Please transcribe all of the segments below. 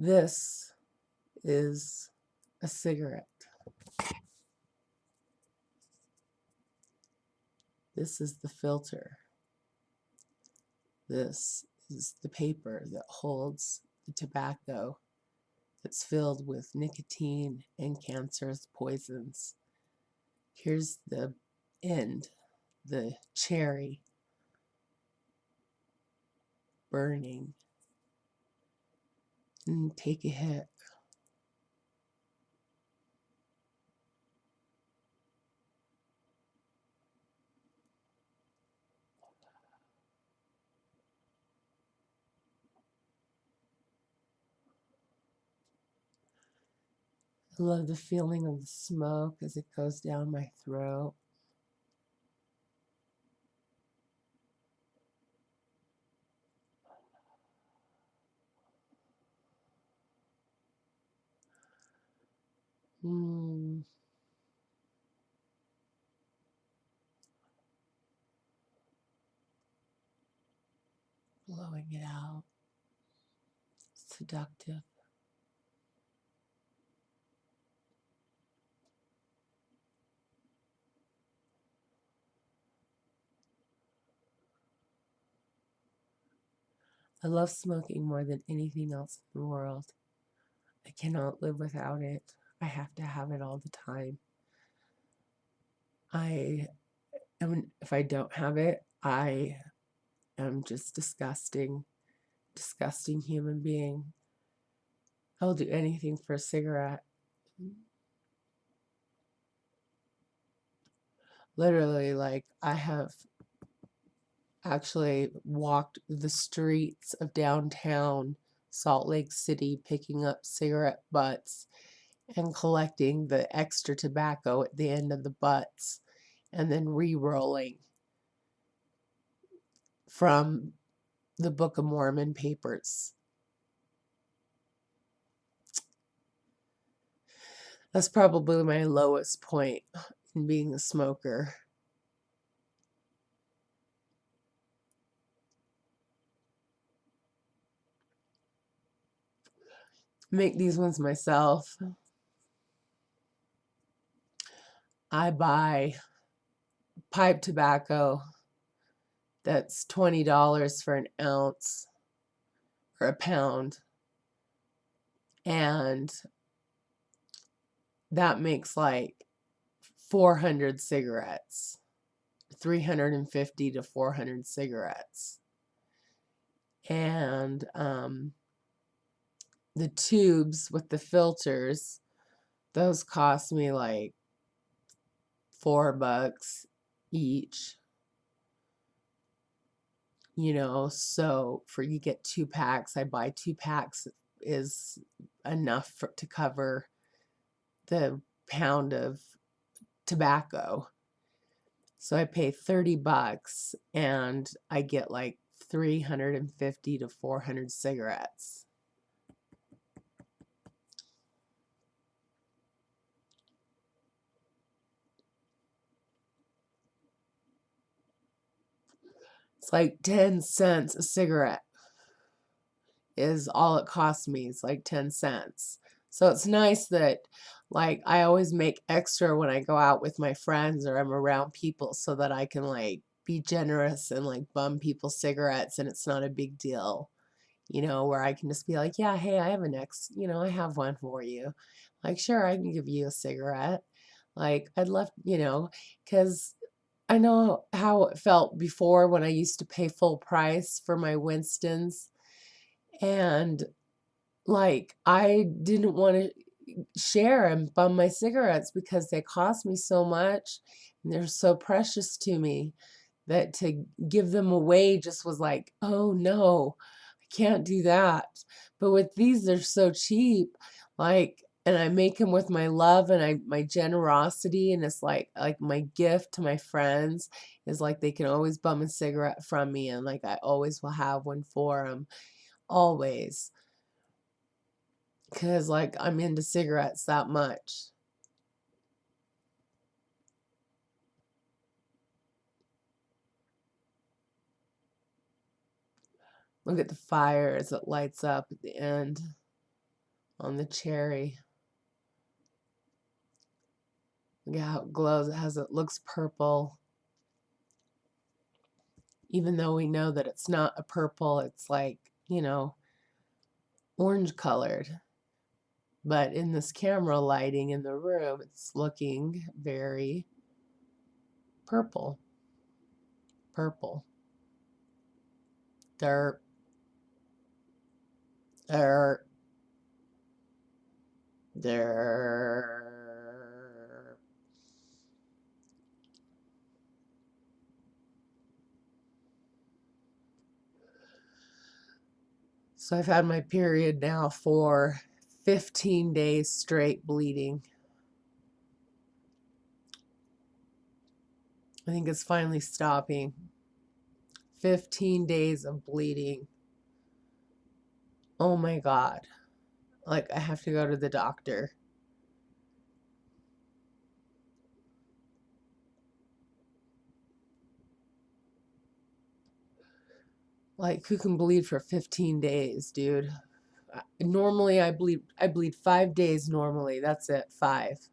This is a cigarette. This is the filter. This is the paper that holds the tobacco that's filled with nicotine and cancerous poisons. Here's the end, the cherry burning. And take a hit. I love the feeling of the smoke as it goes down my throat. Mm. Blowing it out. Seductive. I love smoking more than anything else in the world. I cannot live without it. I have to have it all the time. If I don't have it, I am just disgusting human being. I'll do anything for a cigarette. Literally, like, I have actually walked the streets of downtown Salt Lake City picking up cigarette butts and collecting the extra tobacco at the end of the butts and then re-rolling from the Book of Mormon papers. That's probably my lowest point in being a smoker. Make these ones myself. I buy pipe tobacco that's $20 for an ounce or a pound, and that makes like 400 cigarettes, 350 to 400 cigarettes. And the tubes with the filters, those cost me like $4 each. You know, so for you get 2 packs, I buy 2 packs is enough to cover the pound of tobacco. So I pay $30 and I get like 350 to 400 cigarettes. It's like 10 cents a cigarette is all it costs me. It's like 10 cents. So it's nice that, like, I always make extra when I go out with my friends or I'm around people so that I can, like, be generous and, like, bum people cigarettes and it's not a big deal. You know, where I can just be like, yeah, hey, I have I have one for you. Like, sure, I can give you a cigarette. Like, I'd love, because I know how it felt before when I used to pay full price for my Winstons. And like, I didn't want to share and bum my cigarettes because they cost me so much and they're so precious to me that to give them away just was like, oh no, I can't do that. But with these, they're so cheap. Like, and I make them with my love and my generosity, and it's like my gift to my friends is like they can always bum a cigarette from me, and like I always will have one for them, always, because like I'm into cigarettes that much. Look at the fire as it lights up at the end. on the cherry. Look at how it glows. It looks purple. Even though we know that it's not a purple, it's like, you know, orange colored. But in this camera lighting in the room, it's looking very purple. Purple. Derp. Derp. Derp. So I've had my period now for 15 days straight bleeding. I think it's finally stopping. 15 days of bleeding. Oh my God. Like, I have to go to the doctor. Like, who can bleed for 15 days, dude? Normally I bleed 5 days normally. That's it. 5.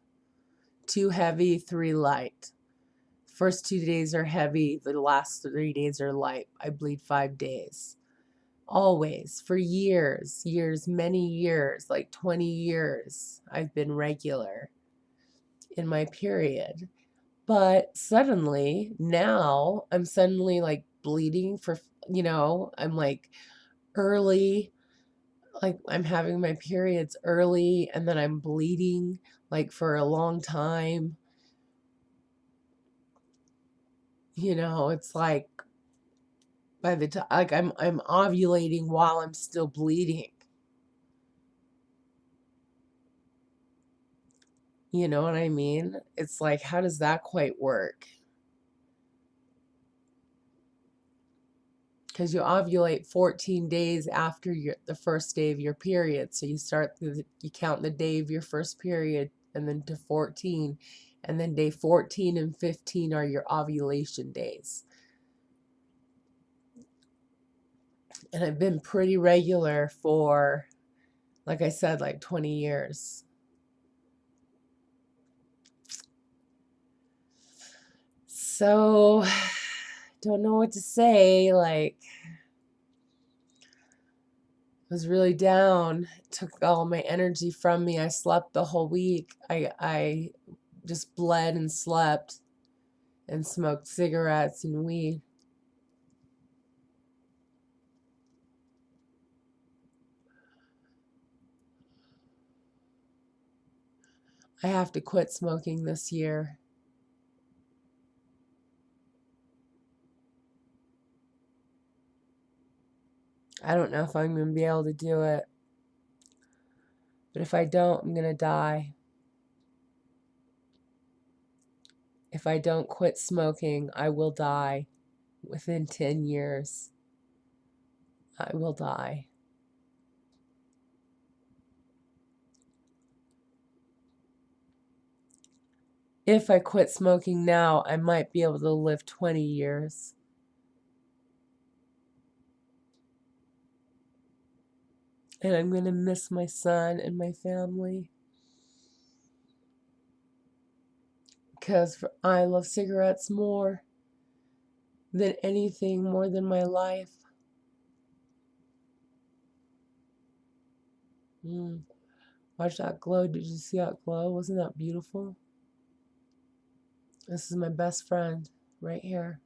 2 heavy, 3 light. First 2 days are heavy, the last 3 days are light. I bleed 5 days. Always, for years, many years, like 20 years, I've been regular in my period. But suddenly, now, I'm suddenly like bleeding for, I'm like early, like I'm having my periods early and then I'm bleeding like for a long time. It's like by the time, like I'm ovulating while I'm still bleeding. You know what I mean? It's like, how does that quite work? Because you ovulate 14 days after the first day of your period. So you count the day of your first period and then to 14. And then day 14 and 15 are your ovulation days. And I've been pretty regular for, like I said, like 20 years. So, don't know what to say. Like, I was really down. It took all my energy from me. I slept the whole week. I just bled and slept and smoked cigarettes and weed. I have to quit smoking this year. I don't know if I'm going to be able to do it. But if I don't, I'm going to die. If I don't quit smoking, I will die within 10 years. I will die. If I quit smoking now, I might be able to live 20 years. And I'm going to miss my son and my family. Because I love cigarettes more than anything, more than my life. Watch that glow. Did you see that glow? Wasn't that beautiful? This is my best friend right here.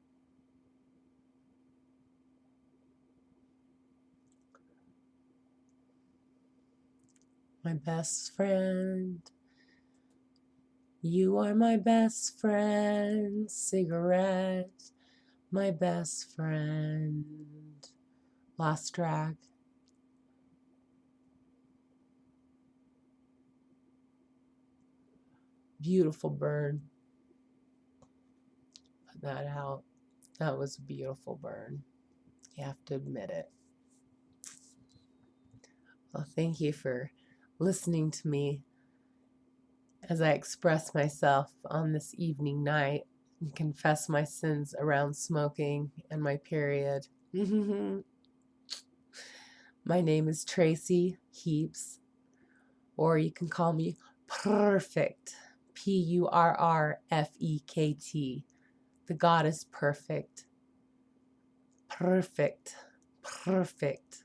My best friend. You are my best friend. Cigarette. My best friend. Last track. Beautiful burn. Put that out. That was a beautiful burn. You have to admit it. Well, thank you for listening to me as I express myself on this evening night and confess my sins around smoking and my period. My name is Tracy Heaps. or you can call me Purrfekt, Purrfekt. The God is perfect. Perfect. Perfect.